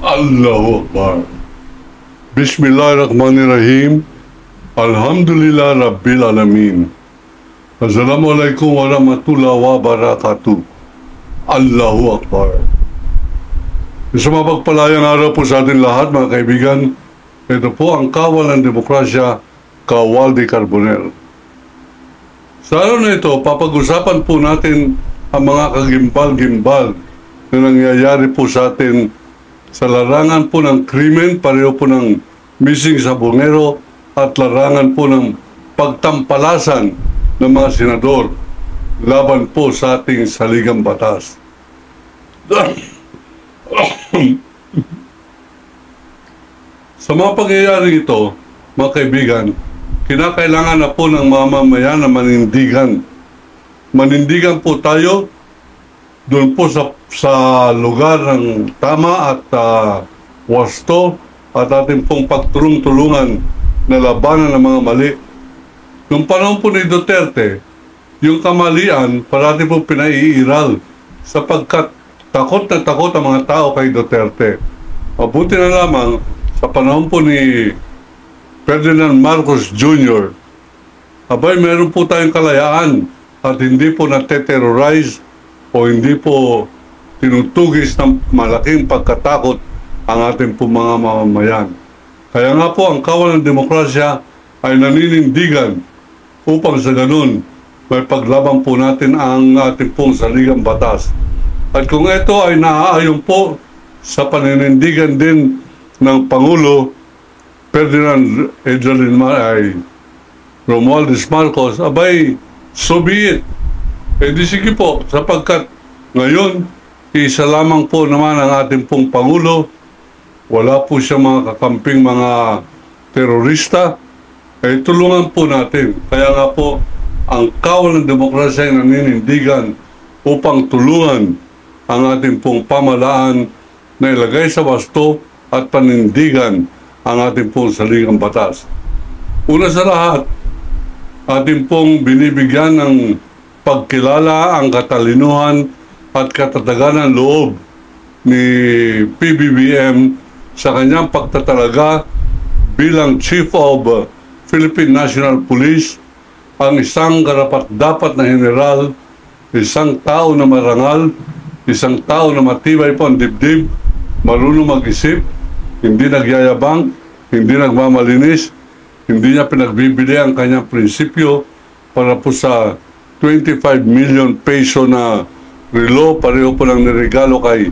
Allahu Akbar. Bismillahirrahmanirrahim. Alhamdulillah Rabbil Alamin. Assalamualaikum warahmatullahi wabarakatuh. Allahu Akbar. Isang mapagpalayang araw po sa ating lahat, mga kaibigan. Ito po ang Kawal ng Demokrasya, Kawal de Carbonell. Sa araw na ito, papag-usapan po natin ang mga kagimbal-gimbal na nangyayari po sa atin sa larangan po ng krimen, pareho po ng missing sa Bungero at larangan po ng pagtampalasan ng mga senador laban po sa ating saligang batas. Sa mga pangyayari ito, mga kaibigan, kinakailangan na po ng mamamayan na manindigan. Manindigan po tayo doon po sa lugar ng tama at wasto at ating pong pagtulong-tulungan na labanan ng mga mali. Noong panahon po ni Duterte, yung kamalian parati po pinaiiral sapagkat takot na takot ang mga tao kay Duterte. Mabuti na lamang sa panahon po ni Ferdinand Marcos Jr., abay meron po tayong kalayaan at hindi po nateterrorize o hindi po tinutugis ng malaking pagkatakot ang ating po mga mamamayan. Kaya nga po ang Kawal ng Demokrasya ay naninindigan upang sa ganun may paglaban po natin ang ating pong saligang batas. At kung ito ay naaayon po sa paninindigan din ng Pangulo Ferdinand Romualdez Marcos, abay, so be it. Eh di sige po, sapagkat ngayon, isa lamang po naman ang ating pong Pangulo. Wala po siya mga kakamping mga terorista. Eh tulungan po natin. Kaya nga po, ang Kawal ng Demokrasya ay naninindigan upang tulungan ang ating pong pamalaan na ilagay sa wasto at panindigan ang ating pong saligang batas. Una sa lahat, ating pong binibigyan ng pagkilala ang katalinuhan at katatagan ng loob ni PBBM sa kanyang pagtatalaga bilang Chief of Philippine National Police, ang isang karapat-dapat na general, isang tao na marangal, isang tao na matibay po ang dibdib, marunong mag-isip, hindi nagyayabang, hindi nagmamalinis, hindi niya pinagbibili ang kanyang prinsipyo para po sa 25 million peso na relo, pareho po lang niregalo kay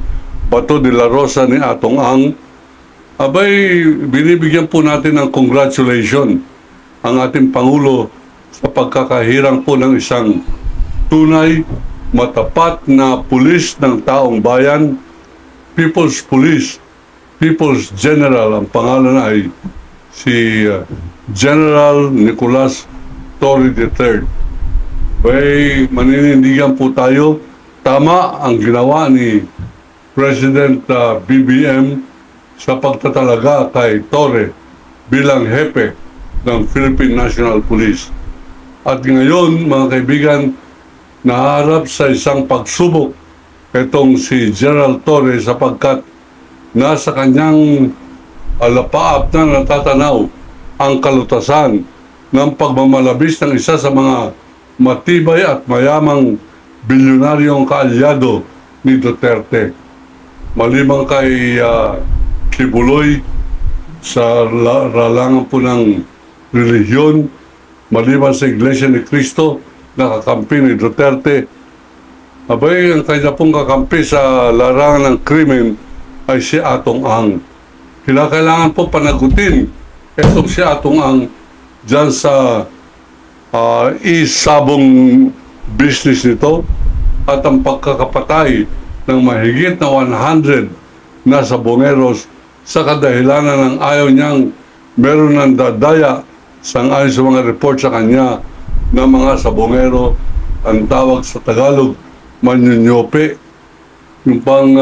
Bato de la Rosa ni Atong Ang. Abay, binibigyan po natin ng congratulation ang ating Pangulo sa pagkakahirang po ng isang tunay, matapat na pulis ng taong bayan, People's Police, People's General. Ang pangalan ay si General Nicolas Torre III. Bay, maninindigan po tayo. Tama ang ginawa ni President BBM sa pagtatalaga kay Torre bilang hepe ng Philippine National Police. At ngayon, mga kaibigan, naharap sa isang pagsubok itong si General Torre sapagkat nasa kanyang alapaap na natatanaw ang kalutasan ng pagmamalabis ng isa sa mga matibay at mayamang bilyonaryong kaalyado ni Duterte. Malimang kay Kibuloy sa ralangan po ng relihiyon, maliban sa Iglesia ni Cristo na kakampi ni Duterte, abay ang kanya pong kakampi sa larangan ng krimen ay si Atong Ang. Kailangan po panagutin itong si Atong Ang dyan sa isabong business nito at ang pagkakapatay ng mahigit na 100 na sabongeros sa kadahilanan ng ayaw niyang meron ng dadaya sang-ayon sa mga report sa kanya ng mga sabongero, ang tawag sa Tagalog, manyunyope. Yung pang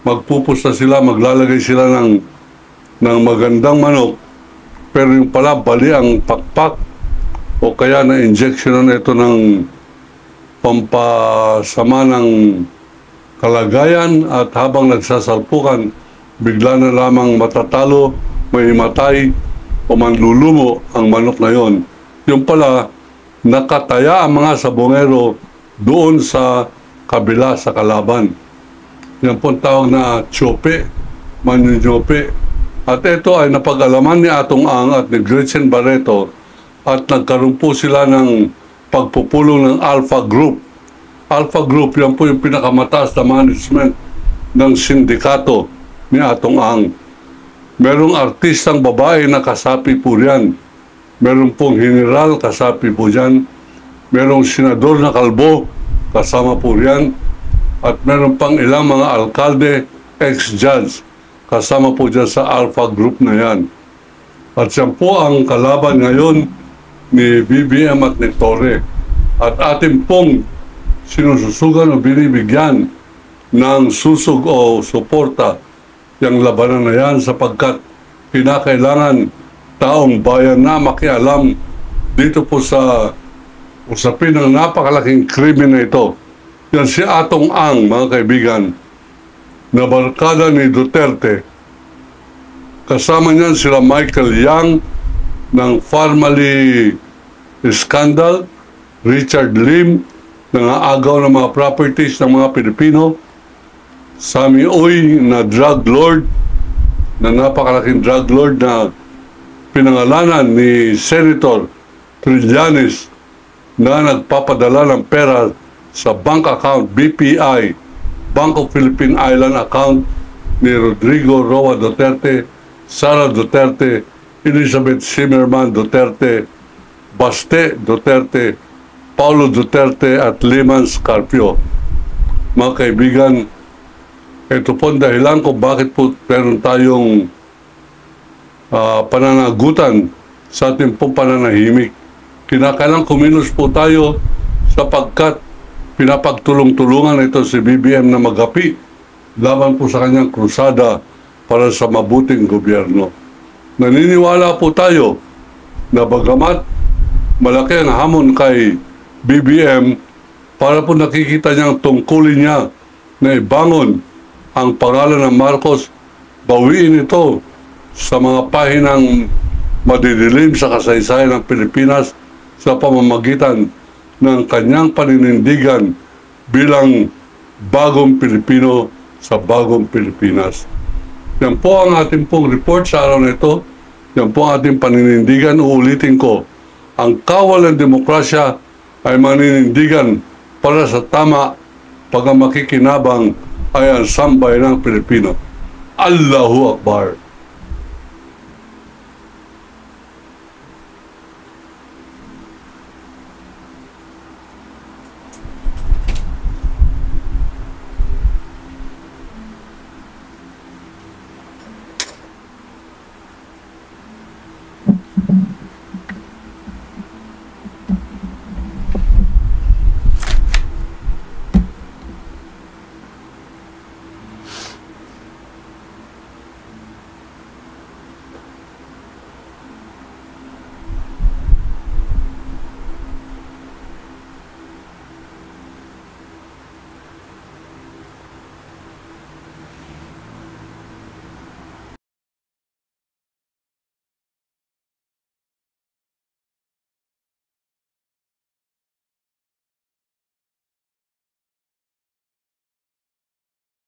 magpupusta sila, maglalagay sila ng magandang manok, pero yung pala bali ang pakpak o kaya na-injection na ito ng pampasama ng kalagayan at habang nagsasalpukan bigla na lamang matatalo, may matay o manlulumo ang manok na yon. Yung pala, nakataya ang mga sabongero doon sa kabila sa kalaban. Yan po tawag na tsope, manyonyope. At ito ay napag-alaman ni Atong Ang at ni Gretchen Barreto at nagkaroon po sila ng pagpupulong ng Alpha Group. Alpha Group, yan po yung pinakamataas na management ng sindikato ni Atong Ang. Merong artistang babae na kasapi po riyan. Meron pong general kasapi po dyan. Merong senador na kalbo kasama po riyan. At meron pang ilang mga alkalde, ex-judge, kasama po dyan sa Alpha Group na yan. At yan po ang kalaban ngayon ni BBM at ni Torre. At ating pong sinususugan o binibigyan ng susug o suporta yung labanan na yan sapagkat kinakailangan taong bayan na makialam dito po sa usapin ng napakalaking krimen na ito. Yan si Atong Ang, mga kaibigan, na barkada ni Duterte. Kasama niyan sila Michael Yang ng Farmally Scandal, Richard Lim, nangaagaw ng mga properties ng mga Pilipino, Sammy Uy na drug lord, na napakalaking drug lord na pinangalanan ni Senator Trillanes na nagpapadala ng pera sa bank account BPI, Bank of Philippine Island account ni Rodrigo Roa Duterte, Sara Duterte, Elizabeth Zimmerman Duterte, Baste Duterte, Paulo Duterte at Liman Scarpio. Mga kaibigan, ito po ang dahilan kung bakit po meron tayong pananagutan sa ating pong pananahimik. Kinakailangan kumilos po tayo sapagkat pinapagtulong-tulungan ito si BBM na magapi laban po sa kanyang krusada para sa mabuting gobyerno. Naniniwala po tayo na bagamat malaki ang hamon kay BBM, para po nakikita niyang tungkulin niya na ibangon ang pangalan ng Marcos, bawiin ito sa mga pahinang madidilim sa kasaysayan ng Pilipinas sa pamamagitan ng kanyang paninindigan bilang bagong Pilipino sa bagong Pilipinas. Yan po ang ating pong report sa araw na ito. Yan po ang ating paninindigan. Uulitin ko, ang kawal ng demokrasya ay maninindigan para sa tama pag ang makikinabang ay ang sambayan ng Pilipino. Allahu Akbar.